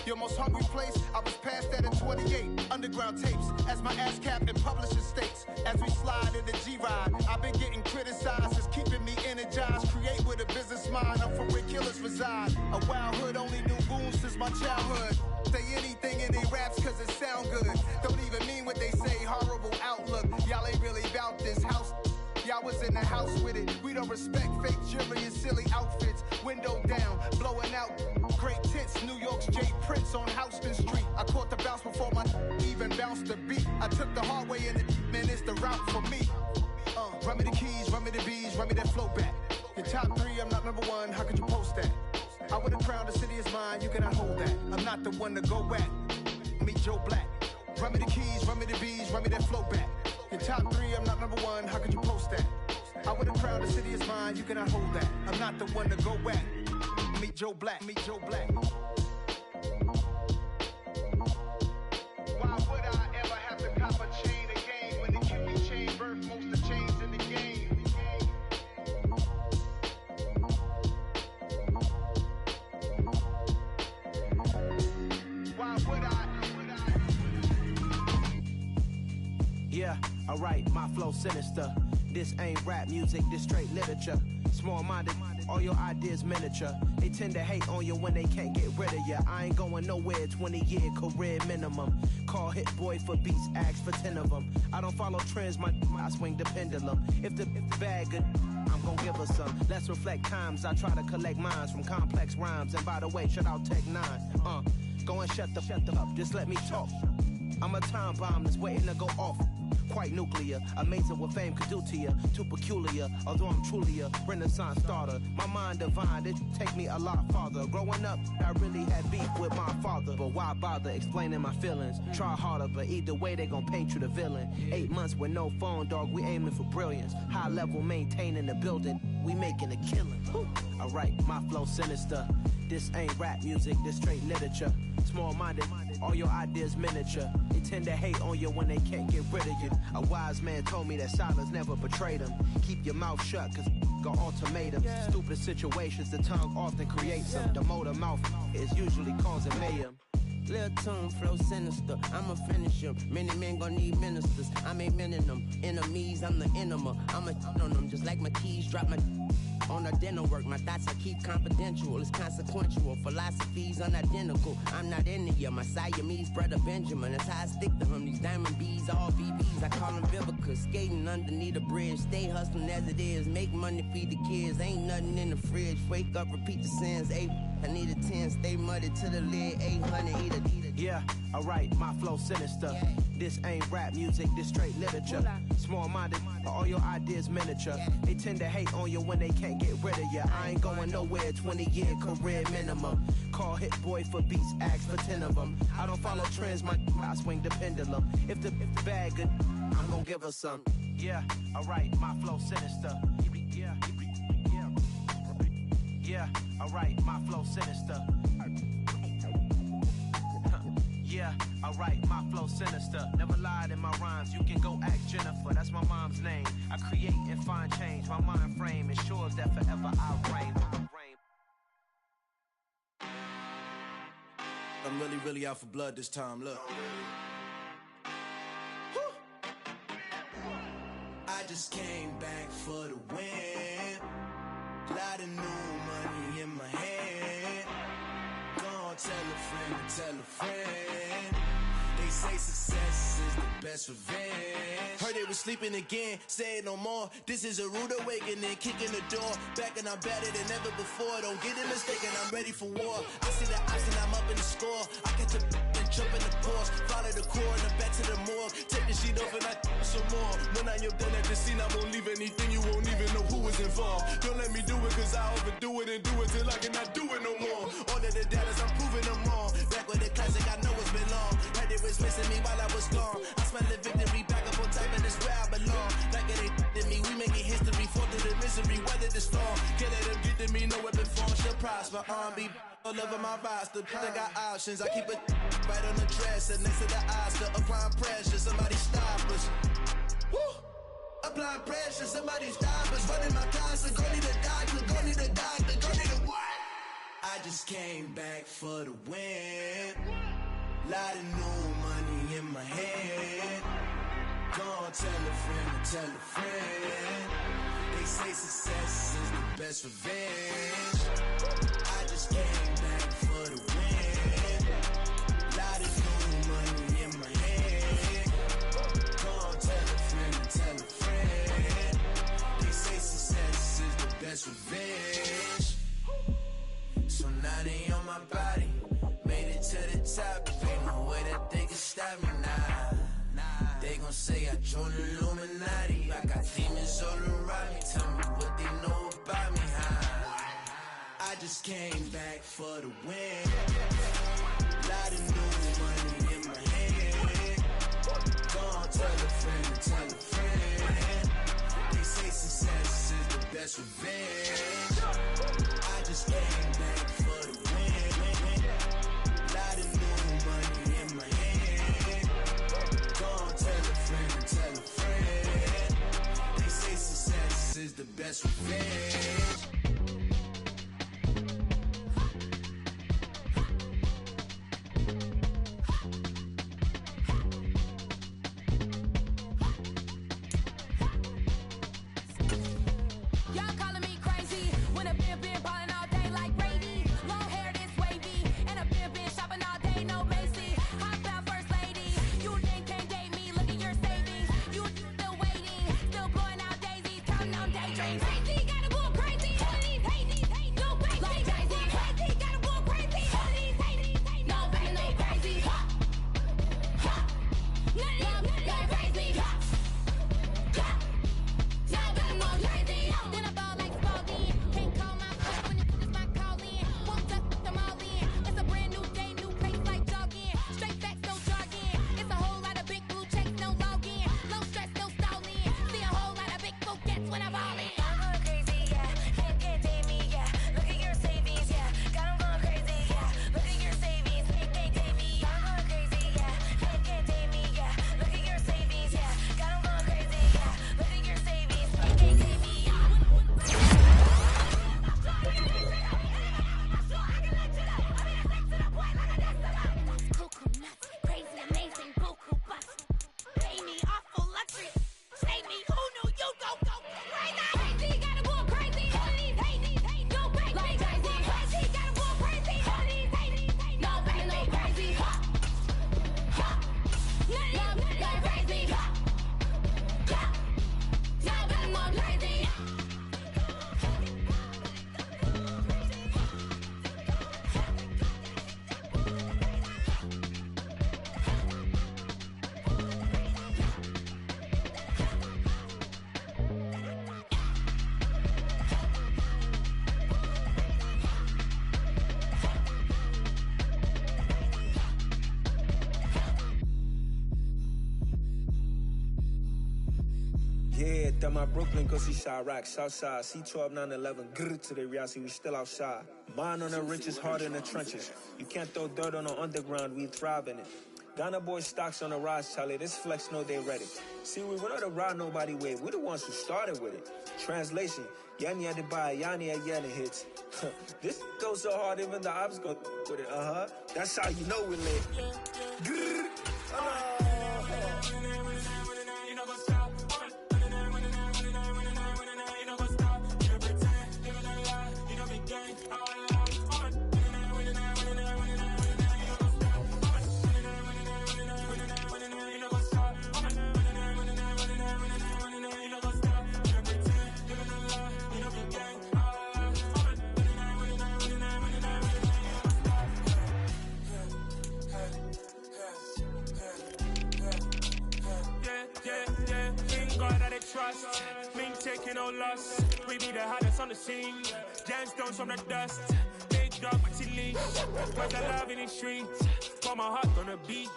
[SPEAKER 1] Your most hungry place, I was past that in 28. Underground tapes, as my ass cap in publishing states. As we slide in the G-Ride, I've been getting criticized, it's keeping me energized. Create with a business mind, I'm from where killers reside. A wild hood, only knew goons since my childhood. Say anything in they raps cause it sound good. Don't even mean what they say, horrible outlook. Y'all ain't really about this house. Y'all was in the house with it. We don't respect fake jewelry and silly outfits. Window down, blowing out. Great tits, New York's J. Prince on Houston Street. I caught the bounce before my even bounced the beat. I took the hard way in it, man, it's the route for me. Run me the keys, run me the bees, run me that flow back. Your top 3, I'm not number 1, how could you post that? I would have crowned the city is mine, you cannot hold that. I'm not the one to go at. Meet Joe Black. Run me the keys, run me the bees, run me that flow back. Your top 3, I'm not number 1, how could you post that? I would have crowned the city is mine, you cannot hold that. I'm not the one to go at. Meet Joe Black, meet Joe Black. Why would I ever have to cop a chain a game when the QB chain birthed most of the chains in the game? Why would I?
[SPEAKER 3] Yeah, alright, my flow sinister. This ain't rap music, this straight literature. Small-minded All your ideas miniature. They tend to hate on you when they can't get rid of you. I ain't going nowhere, 20-year career minimum. Call Hit Boy for beats, ask for 10 of them. I don't follow trends, I swing the pendulum. If the bag good, I'm gon' give her some. Let's reflect times, I try to collect minds from complex rhymes. And by the way, shout out Tech 9. Go and shut the up, just let me talk. I'm a time bomb that's waiting to go off. Quite nuclear, amazing what fame could do to you. Too peculiar, although I'm truly a Renaissance starter. My mind divine, it take me a lot farther. Growing up, I really had beef with my father. But why bother explaining my feelings? Try harder, but either way they gon' paint you the villain. 8 months with no phone, dog, we aiming for brilliance. High level maintaining the building, we making a killing. Alright, my flow sinister. This ain't rap music, this straight literature. Small-minded, all your ideas miniature. They tend to hate on you when they can't get rid of you. A wise man told me that silence never betrayed him. Keep your mouth shut, cause got ultimatums. Stupid situations, the tongue often creates them. The motor mouth is usually causing mayhem.
[SPEAKER 6] Lil' tune, flow sinister, I'ma finish him. Many men gon' need ministers, I'm a men in them. Enemies, I'm the enema, I'ma on them. Just like my keys, drop my on a dental work. My thoughts I keep confidential, it's consequential. Philosophies unidentical, I'm not into you. My Siamese brother Benjamin, that's how I stick to him. These diamond bees, all BBs, I call them Vivica. Skating underneath a bridge, stay hustling as it is. Make money, feed the kids, ain't nothing in the fridge. Wake up, repeat the sins, I need a 10, stay muddy to the lid, 800, eat a.
[SPEAKER 3] Yeah, alright, my flow sinister. This ain't rap music, this straight literature. Small-minded, all your ideas miniature. They tend to hate on you when they can't get rid of you. I ain't going nowhere, 20-year career minimum. Call Hit Boy for beats, ask for 10 of them. I don't follow trends, I swing the pendulum. If the bag good, I'm gon' give her some. Yeah, alright, my flow sinister. Yeah, alright, my flow sinister. Yeah, alright, my flow sinister. Never lied in my rhymes, you can go ask Jennifer. That's my mom's name. I create and find change. My mind frame ensures that forever I reign.
[SPEAKER 1] I'm really out for blood this time, look. I just came back for the win. Lot of new money in my hand. Gonna tell a friend. They say success is the best revenge. Heard they was sleeping again, say it no more. This is a rude awakening, kicking the door. Back and I'm better than ever before. Don't get it mistaken, I'm ready for war. I see the option, I'm up in the score. I catch a and jump in the Porsche. Follow the core and I'm back to the morgue. Take the sheet off and I some more. When I am done at the scene, I won't leave anything. You won't even know who was involved. Don't let me do it, cause I overdo it and do it till I cannot do it no more. All of the doubters, I'm proving them wrong. Back with the classic, I know it's been long. Heard they was missing me while I was gone. I smell the victory, back up on top, and it's where I belong. Like it ain't to me, we making history. Fall through the misery, weather the storm. Can't let them get to me, no weapon form shall prosper. R&B, all over my roster. I got options, I keep it right on the dresser. Next to the Oscar, applying pressure. Somebody stop us. Woo! Applying pressure, somebody stop us. Running my closet, go need a doctor, go need a doctor, go need a what? I just came back for the win. Lot of new money in my hand. Gonna tell a friend. They say success is the best revenge. I just came back for the win. Lot of new money in my hand. Gonna tell a friend. They say success is the best revenge. So now they on my body. Made it to the top. Ain't no way that they can stop me now. They gon' say I joined the Illuminati. I got demons all around me. Tell me what they know about me, huh? I just came back for the win. Lot of new money in my hand. Gonna tell a friend. They say success is the best revenge. I just came back for the win. Lot of new money in my hand. Gonna tell a friend. They say success is the best revenge.
[SPEAKER 7] Yeah, that my Brooklyn, cause he Chirac, Southside, C12, 911, grrr to the reality, we still outside. Mine on the richest, heart in the trenches. You can't throw dirt on the underground, we thrive in it. Ghana boy stocks on the rise, Charlie, this flex know they ready. See, we were not to ride nobody with, we the ones who started with it. Translation, Yanni had to buy, Yanni had Yanni hits. This goes so hard, even the ops go with it, That's how you know we lit. Grrr.
[SPEAKER 8] Trust, me taking no loss. We be the hottest on the scene. Gemstones from the dust. Big dog, but she leash. Cause I love in the streets. Pour my heart on the beat.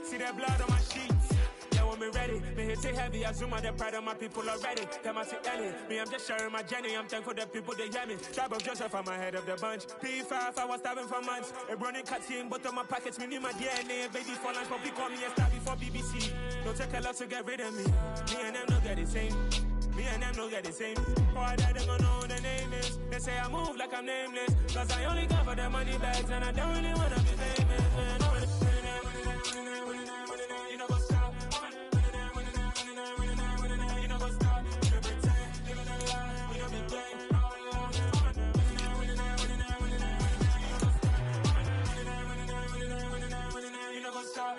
[SPEAKER 8] See that blood on my sheets. Yeah, when we ready, me hit it heavy. I zoom out the pride of my people already. Them I see Ellie. Me, I'm just sharing my journey. I'm thankful that people they hear me. Tribe of Joseph, I'm ahead of the bunch. P5, I was starving for months. A running cutscene, but on my pockets, me need my DNA. Baby for lunch, but we call me a star before BBC. Don't take a lot to get rid of me. Me and them don't get the same. Me and them don't get the same. Oh, I died, they gon' know who the name is. They say I move like I'm nameless. Cause I only got for the money bags. And I don't really wanna be famous, man. You know what's up? You know what's up? You pretend, living a lie. We don't be gang. You know what's up?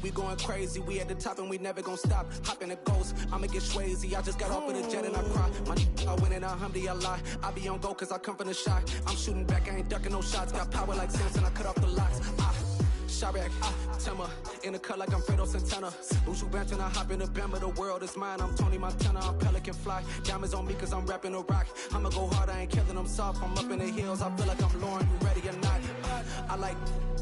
[SPEAKER 6] We going crazy, we at the top and we never gon' stop. Hop in a ghost, I'ma get swayzy. I just got off of the jet and I cry. My I win in a Humvee, I lie. I be on go cause I come from the shot. I'm shooting back, I ain't ducking no shots. Got power like Samson, I cut off the locks. Chirac, Timber, in the cut like I'm Fredo Santana. Buju Banton, I hop in the Bama, the world is mine. I'm Tony Montana, I'm Pelican Fly. Diamonds on me cause I'm rapping a rock. I'ma go hard, I ain't killing them soft. I'm up in the hills, I feel like I'm Lauren, you ready or not? I like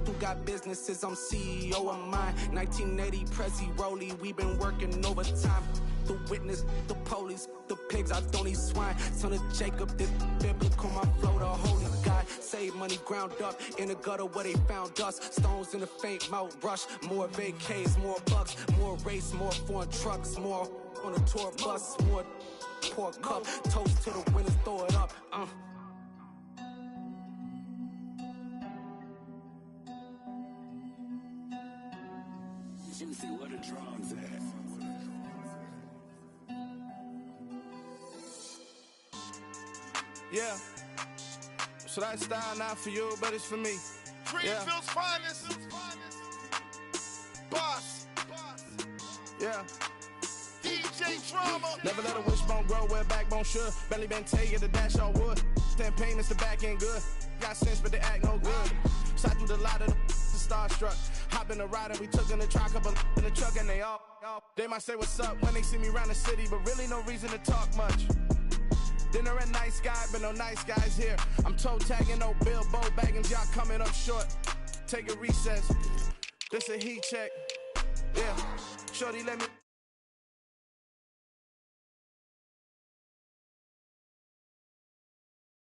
[SPEAKER 6] who got businesses, I'm CEO of mine. 1980 Prezi Rolly, we been working overtime. The witness, the police, the pigs, I don't eat swine. Son of Jacob, this biblical, my flow, the holy God. Save money ground up in the gutter where they found us. Stones in the faint Mount Rush. More vacays, more bucks, more race, more foreign trucks, more on a tour bus, more pour cup. Toast to the winners, throw it up.
[SPEAKER 5] Juicy, what a drums at.
[SPEAKER 9] Yeah. So that style not for you, but it's for me.
[SPEAKER 10] Greenfield's finest. Boss.
[SPEAKER 9] Yeah.
[SPEAKER 10] DJ Drama.
[SPEAKER 9] Never let a wishbone grow where backbone should. Belly been take it, the dash on wood. 10 payments, the back end good. Got sense, but they act no good. Side through the lot of the starstruck. Hop in the ride and we took in the truck, couple in the truck and they all. They might say what's up when they see me around the city, but really no reason to talk much. Dinner a nice guy, but no nice guys here. I'm toe tagging, no Bilbo Baggins, y'all coming up short. Take a recess. This a heat check. Yeah, shorty let me